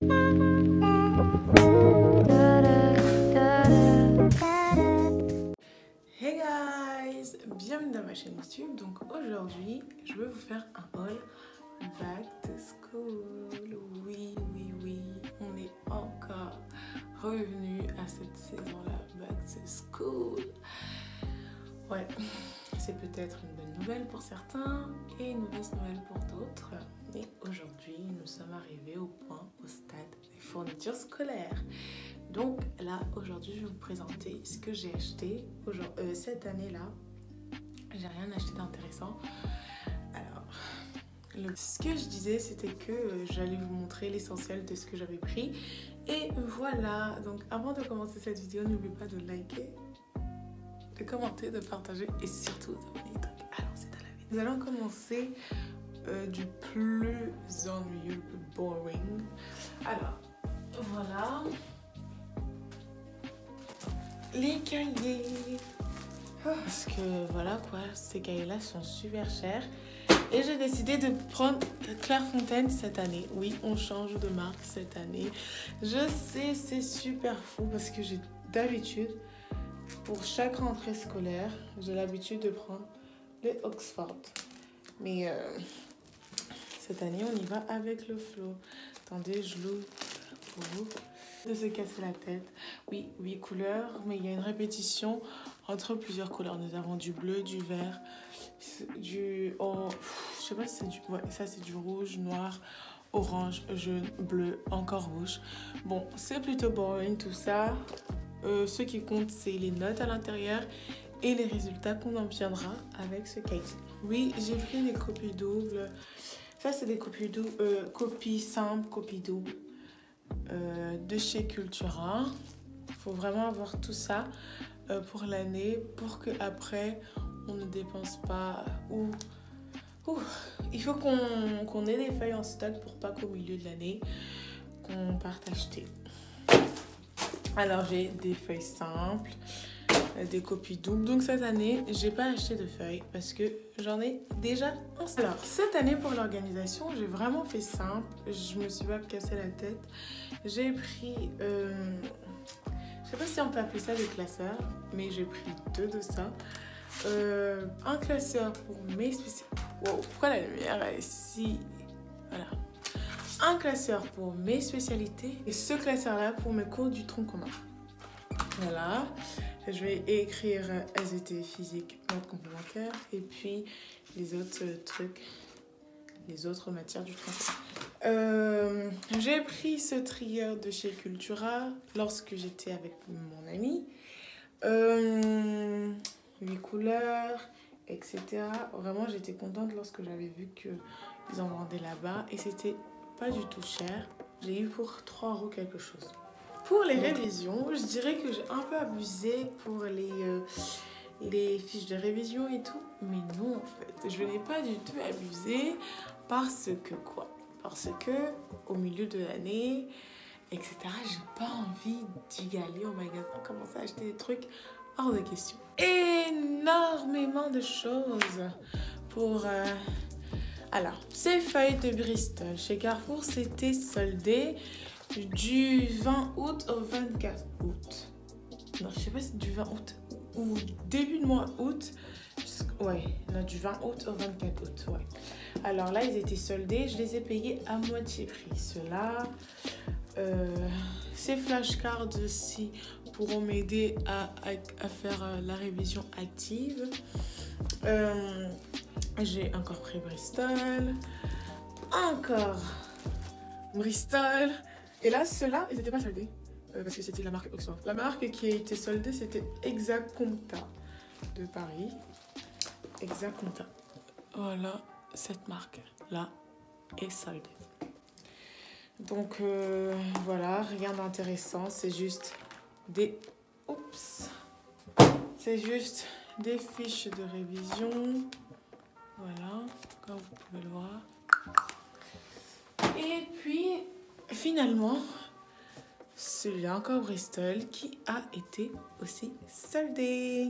Hey guys, bienvenue dans ma chaîne YouTube. Donc aujourd'hui, je vais vous faire un haul back to school. Oui, on est encore revenu à cette saison-là, back to school. Ouais, c'est peut-être une bonne nouvelle pour certains et une mauvaise nouvelle pour d'autres. Mais aujourd'hui, nous sommes arrivés au stade des fournitures scolaires. Donc là, aujourd'hui, je vais vous présenter ce que j'ai acheté cette année-là. J'ai rien acheté d'intéressant. Alors, ce que je disais, c'était que j'allais vous montrer l'essentiel de ce que j'avais pris. Et voilà, donc avant de commencer cette vidéo, n'oubliez pas de liker, de commenter, de partager et surtout d'abonner. Donc, alors, c'est à la vidéo. Nous allons commencer du plus ennuyeux, le plus boring. Alors, voilà. Les cahiers. Parce que voilà quoi, ces cahiers-là sont super chers. Et j'ai décidé de prendre Clairefontaine cette année. Oui, on change de marque cette année. Je sais, c'est super fou parce que j'ai d'habitude, pour chaque rentrée scolaire, j'ai l'habitude de prendre le Oxford. Mais cette année, on y va avec le Flow. Attendez, je l'ouvre pour vous. De se casser la tête. Oui, 8 couleurs, mais il y a une répétition entre plusieurs couleurs. Nous avons du bleu, du vert, du... Oh, je sais pas si c'est du... Ouais, ça c'est du rouge, noir, orange, jaune, bleu, encore rouge. Bon, c'est plutôt boring tout ça. Ce qui compte, c'est les notes à l'intérieur et les résultats qu'on obtiendra avec ce cahier. Oui, j'ai pris des copies doubles. Ça, c'est des copies doubles, copies simples, copies doubles. De chez Cultura. Il faut vraiment avoir tout ça pour l'année pour qu'après on ne dépense pas il faut qu'on ait des feuilles en stock pour pas qu'au milieu de l'année qu'on parte acheter. Alors j'ai des feuilles simples, des copies doubles. Donc cette année j'ai pas acheté de feuilles parce que j'en ai déjà un. Alors cette année pour l'organisation j'ai vraiment fait simple. Je me suis pas cassé la tête. J'ai pris je sais pas si on peut appeler ça des classeurs, mais j'ai pris 2 de ça. Un classeur pour mes spécialités. Wow, pourquoi la lumière est si... Voilà. Un classeur pour mes spécialités et ce classeur-là pour mes cours du tronc commun. Voilà. Je vais écrire SVT, physique, maths complémentaires et puis les autres trucs, les autres matières du tronc commun. J'ai pris ce trieur de chez Cultura lorsque j'étais avec mon ami. 8 couleurs, etc. Vraiment, j'étais contente lorsque j'avais vu qu'ils en vendaient là-bas. Et c'était pas du tout cher. J'ai eu pour 3 € quelque chose. Pour les révisions, je dirais que j'ai un peu abusé pour les fiches de révision et tout. Mais non, en fait, je n'ai pas du tout abusé parce que quoi? Parce que au milieu de l'année, etc., j'ai pas envie d'y aller au magasin, commencer à acheter des trucs hors de question. Énormément de choses pour... Alors, ces feuilles de Bristol chez Carrefour, c'était soldé du 20 août au 24 août. Non, je sais pas si c'est du 20 août ou début de mois août. Ouais, non, du 20 août au 24 août, ouais. Alors là, ils étaient soldés, je les ai payés à moitié prix. Ceux-là, ces flashcards aussi pourront m'aider à faire la révision active. J'ai encore pris Bristol. Encore Bristol. Et là, ceux-là, ils n'étaient pas soldés. Parce que c'était la marque Oxford. La marque qui a été soldée, c'était Exacompta de Paris. Exacompta. Voilà, cette marque-là est soldée. Donc, voilà, rien d'intéressant. C'est juste des... Oups. C'est juste des fiches de révision. Voilà, comme vous pouvez le voir. Et puis, finalement, celui-là encore Bristol qui a été aussi soldé.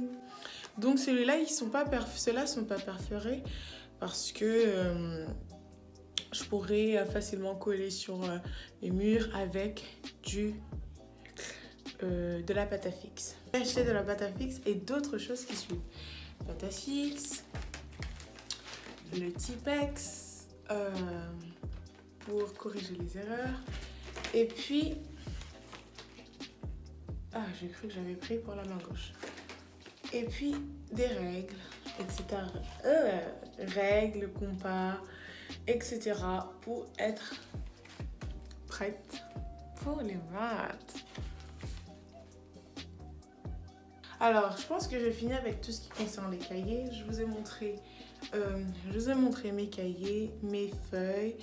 Donc celui-là, ceux-là sont pas perforés parce que je pourrais facilement coller sur les murs avec de la pâte à fixe. J'ai acheté de la pâte à fixe et d'autres choses qui suivent. Pâte à fixe, le Tipex pour corriger les erreurs. Et puis, j'ai cru que j'avais pris pour la main gauche. Et puis, des règles, etc. Règles, compas, etc. pour être prête pour les maths. Alors, je pense que j'ai fini avec tout ce qui concerne les cahiers. Je vous ai montré mes cahiers, mes feuilles,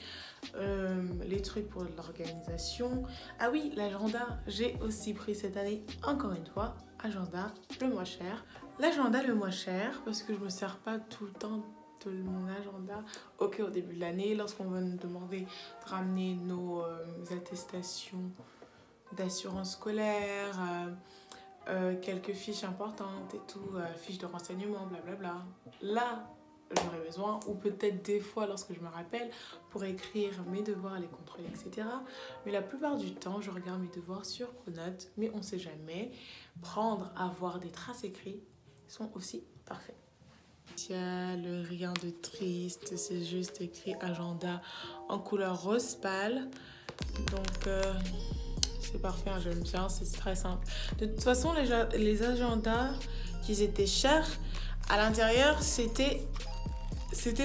les trucs pour l'organisation. Ah oui, l'agenda, j'ai aussi pris cette année, encore une fois, agenda le moins cher. L'agenda le moins cher, parce que je me sers pas tout le temps de mon agenda. Ok, au début de l'année, lorsqu'on va nous demander de ramener nos attestations d'assurance scolaire, quelques fiches importantes et tout, fiches de renseignement, blablabla. Là, j'aurais besoin, ou peut-être des fois lorsque je me rappelle, pour écrire mes devoirs, les contrôler, etc. Mais la plupart du temps, je regarde mes devoirs sur Pronote, mais on ne sait jamais. Avoir des traces écrites sont aussi parfaits. Rien de triste, c'est juste écrit agenda en couleur rose pâle. Donc, c'est parfait, hein, j'aime bien, c'est très simple. De toute façon, les agendas qui étaient chers, à l'intérieur, c'était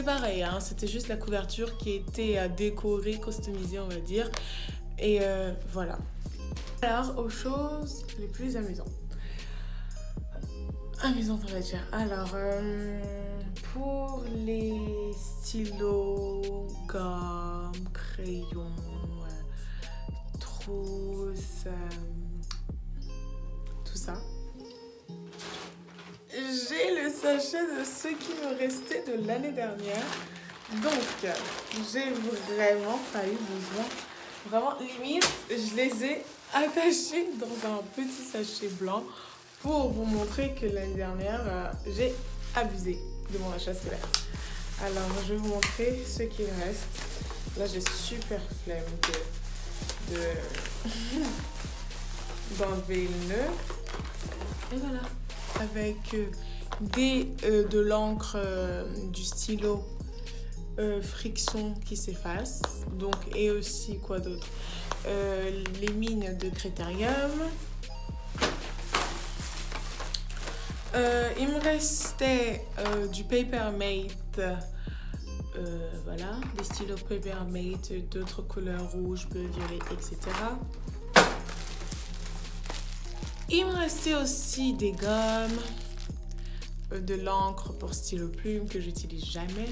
pareil, hein, c'était juste la couverture qui était décorée, customisée, on va dire. Et voilà. Alors, aux choses les plus amusantes. Amusantes, on va dire. Alors, pour les stylos, gommes, crayons, trousses, tout ça. J'ai le sachet de ce qui me restait de l'année dernière. Donc, j'ai vraiment pas eu besoin. Vraiment, limite, je les ai attachés dans un petit sachet blanc pour vous montrer que l'année dernière, j'ai abusé de mon achat scolaire. Alors, je vais vous montrer ce qu'il reste. Là, j'ai super flemme d'enlever le nœud. Et voilà. Avec de l'encre, du stylo friction qui s'efface. Donc, et aussi, quoi d'autre, les mines de Critérium. Il me restait du Papermate. Voilà, des stylos Papermate, d'autres couleurs rouge, bleu, violet, etc. Il me restait aussi des gommes, de l'encre pour stylo plume que j'utilise jamais.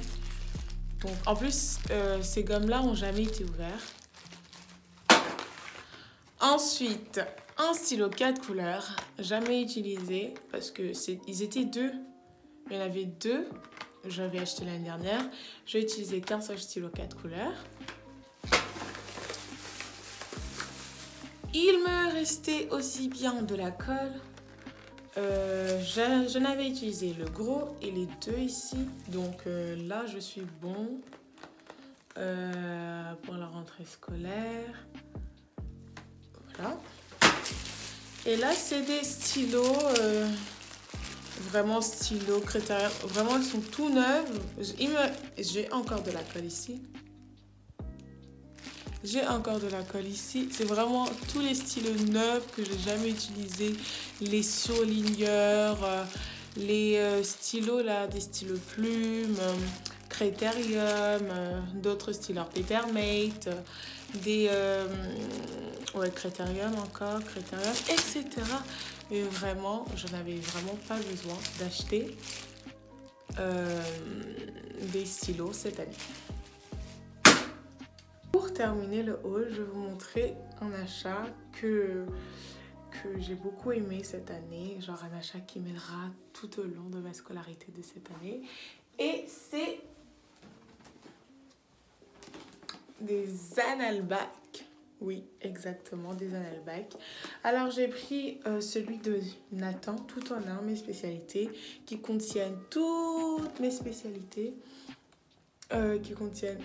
Donc, en plus, ces gommes-là n'ont jamais été ouvertes. Ensuite, un stylo 4 couleurs, jamais utilisé parce que ils étaient deux. Il y en avait deux. J'avais acheté l'année dernière. J'ai utilisé qu'un seul stylo 4 couleurs. Il me restait aussi bien de la colle. Je n'avais utilisé le gros et les deux ici. Donc là, je suis bon pour la rentrée scolaire. Voilà. Et là, c'est des stylos, vraiment stylos Critérium. Vraiment, ils sont tout neufs. J'ai encore de la colle ici. J'ai encore de la colle ici. C'est vraiment tous les stylos neufs que j'ai jamais utilisés. Les surligneurs, les stylos là, des stylos plumes, Critérium, d'autres stylos Papermate, des Critérium encore, Critérium, etc. Mais vraiment, j'en avais vraiment pas besoin d'acheter des stylos cette année. Pour terminer le haul, je vais vous montrer un achat que j'ai beaucoup aimé cette année. Genre un achat qui m'aidera tout au long de ma scolarité de cette année. Et c'est des Analbac. Oui, exactement, des Analbac. Alors j'ai pris celui de Nathan, tout en un, mes spécialités, qui contiennent toutes mes spécialités. Qui contiennent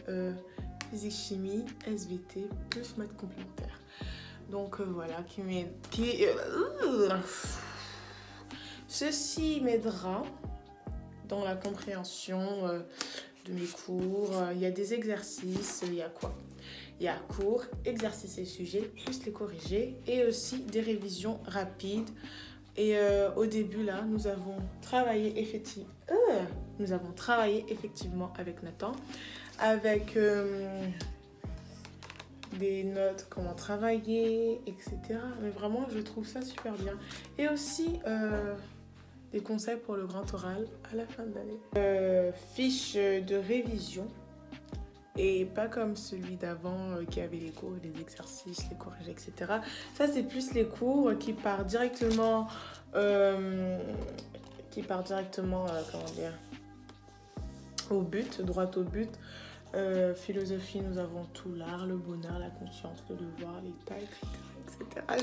physique-chimie, SVT, plus maths complémentaires. Donc voilà, ceci m'aidera dans la compréhension de mes cours. Il y a des exercices, il y a quoi? Il y a cours, exercices et sujets, plus les corriger, et aussi des révisions rapides. Et au début, là, nous avons travaillé effectivement avec Nathan, avec des notes, comment travailler, etc. Mais vraiment, je trouve ça super bien. Et aussi des conseils pour le grand oral à la fin de l'année. Fiche de révision. Et pas comme celui d'avant qui avait les cours, les exercices, les corriger, etc. Ça, c'est plus les cours qui partent directement, comment dire, au but, droit au but. Philosophie, nous avons tout l'art, le bonheur, la conscience, le devoir, l'état, etc.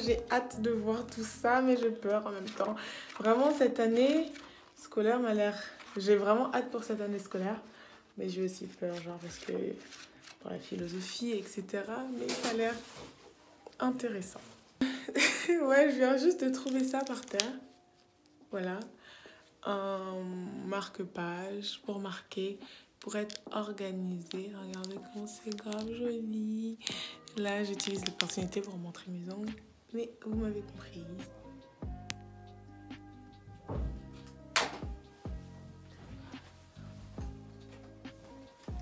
J'ai hâte de voir tout ça, mais j'ai peur en même temps. Vraiment, cette année scolaire m'a l'air... J'ai vraiment hâte pour cette année scolaire, mais j'ai aussi peur, genre, parce que pour la philosophie, etc. Mais ça a l'air intéressant. Ouais, je viens juste de trouver ça par terre. Voilà. Un marque-page pour marquer, pour être organisé. Regardez comment c'est grave joli. Là, j'utilise l'opportunité pour montrer mes ongles. Mais vous m'avez compris.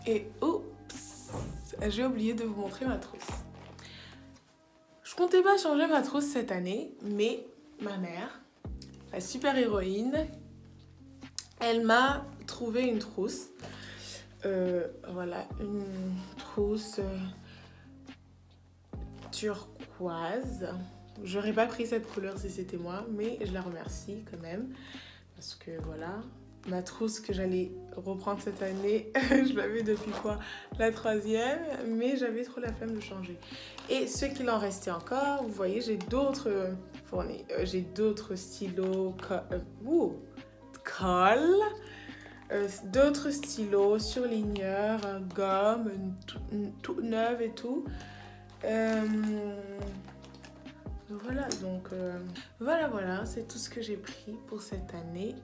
Et oups, j'ai oublié de vous montrer ma trousse. Je comptais pas changer ma trousse cette année, mais ma mère, la super héroïne, elle m'a trouvé une trousse. Voilà, une trousse turquoise. J'aurais pas pris cette couleur si c'était moi, mais je la remercie quand même. Parce que voilà, ma trousse que j'allais reprendre cette année, je l'avais depuis quoi? La 3e, mais j'avais trop la flemme de changer. Et ce qu'il en restait encore, vous voyez, j'ai d'autres fournis. J'ai d'autres stylos, colle, d'autres stylos, surligneurs, gomme, toute neuve et tout. Voilà, donc voilà, c'est tout ce que j'ai pris pour cette année.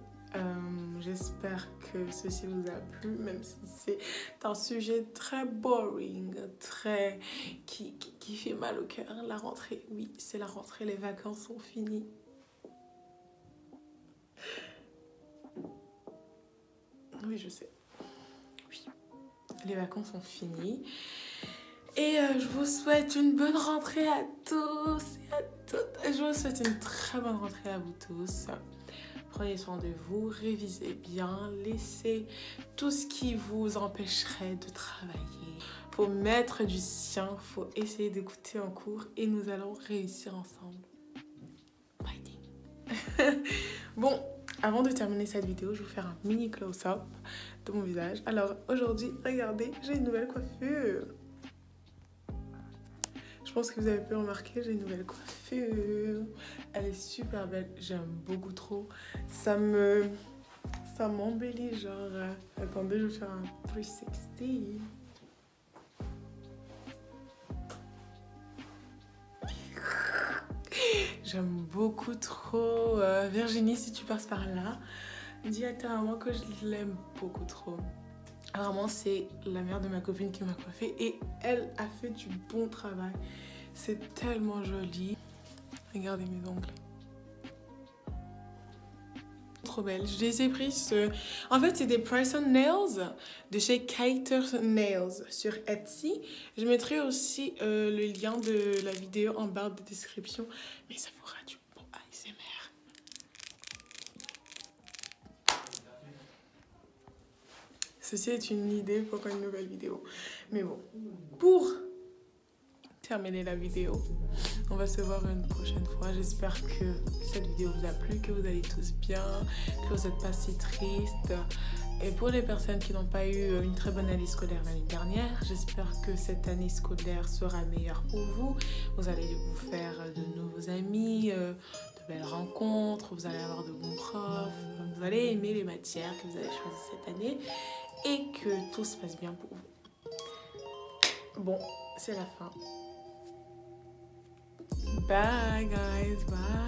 J'espère que ceci vous a plu, même si c'est un sujet très boring, très qui fait mal au cœur. La rentrée, oui, c'est la rentrée, les vacances sont finies. Oui, je sais. Oui, les vacances sont finies. Et je vous souhaite une bonne rentrée à tous et à toutes. Je vous souhaite une très bonne rentrée à vous tous. Prenez soin de vous, révisez bien, laissez tout ce qui vous empêcherait de travailler. Faut mettre du sien, faut essayer d'écouter en cours et nous allons réussir ensemble. Fighting. Bon, avant de terminer cette vidéo, je vais vous faire un mini close-up de mon visage. Alors aujourd'hui, regardez, j'ai une nouvelle coiffure. Je pense que vous avez pu remarquer, j'ai une nouvelle coiffure. Elle est super belle, j'aime beaucoup trop. Ça m'embellit, genre... attendez, je vais faire un 360. J'aime beaucoup trop. Virginie, si tu passes par là, dis à ta maman que je l'aime beaucoup trop. Vraiment, c'est la mère de ma copine qui m'a coiffée et elle a fait du bon travail. C'est tellement joli. Regardez mes ongles. Trop belle. Je les ai prises. En fait, c'est des Press on Nails de chez Kater Nails sur Etsy. Je mettrai aussi le lien de la vidéo en barre de description. Mais ça fera du bon ASMR. Ceci est une idée pour une nouvelle vidéo. Mais bon, pour terminer la vidéo, on va se voir une prochaine fois. J'espère que cette vidéo vous a plu, que vous allez tous bien, que vous n'êtes pas si tristes. Et pour les personnes qui n'ont pas eu une très bonne année scolaire l'année dernière, j'espère que cette année scolaire sera meilleure pour vous. Vous allez vous faire de nouveaux amis, de belles rencontres, vous allez avoir de bons profs, vous allez aimer les matières que vous avez choisies cette année et que tout se passe bien pour vous. Bon, c'est la fin. Bye guys, bye.